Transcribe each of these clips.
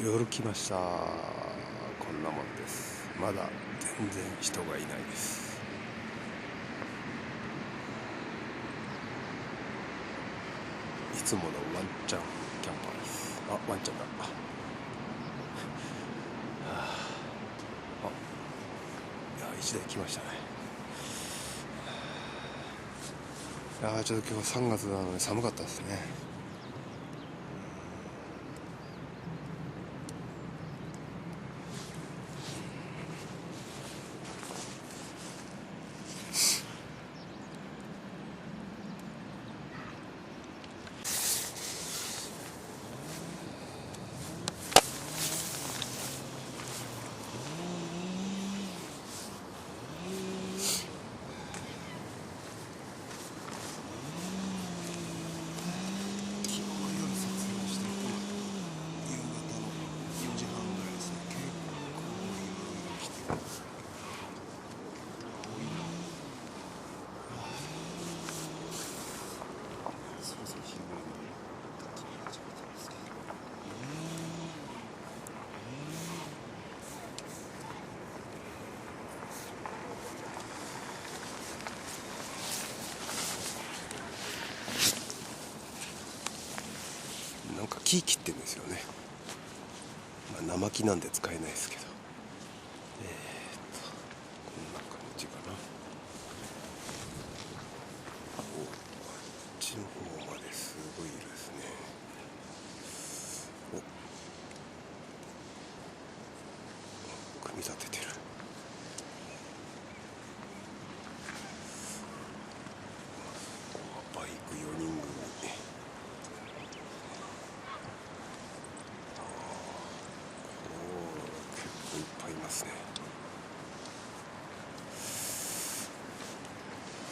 夜来ました。こんなもんです。まだ全然人がいないです。いつものワンちゃんキャンパーです。あ、ワンちゃんだ。いや、1台来ましたね。いや、ちょっと今日3月なので寒かったですね。なんか木切ってんですよね。生木なんで使えないですけど、こんな感じかな。あっちの方まですごいいるですね。組み立ててる。バイク4人組。結構いっぱいいますね。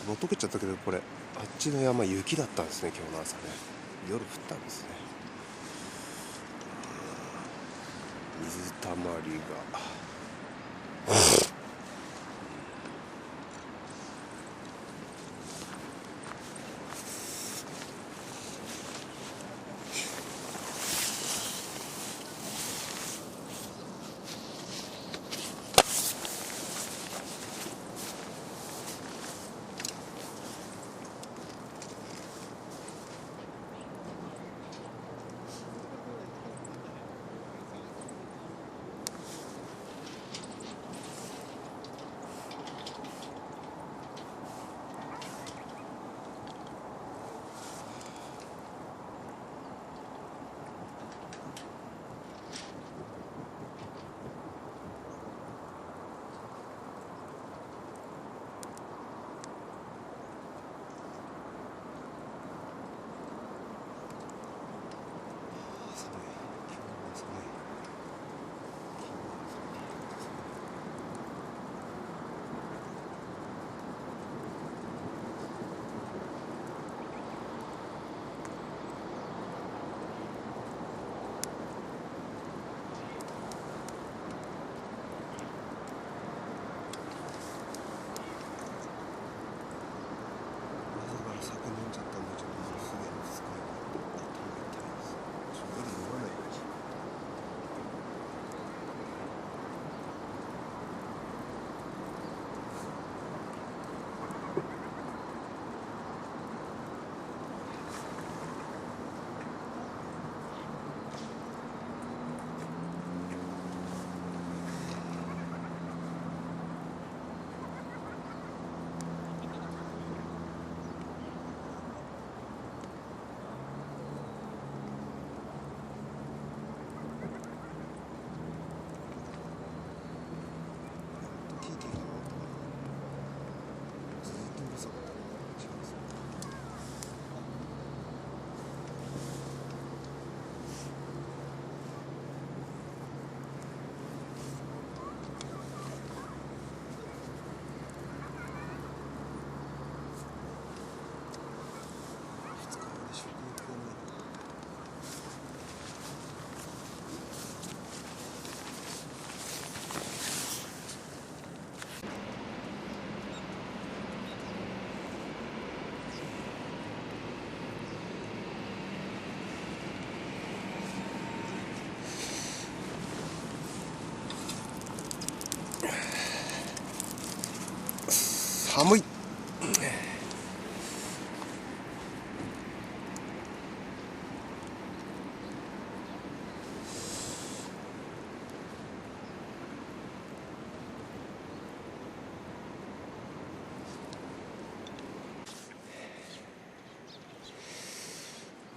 もう溶けちゃったけど、これあっちの山雪だったんですね。今日の朝ね、夜降ったんですね。水たまりが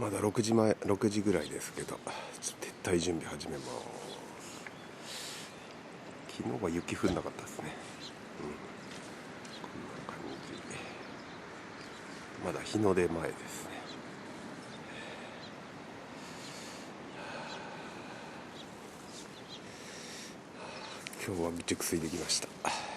まだ6時ぐらいですけど、ちょっと撤退準備始めます。昨日は雪降んなかったですね。こんな感じ。まだ日の出前ですね。今日は熟睡できました。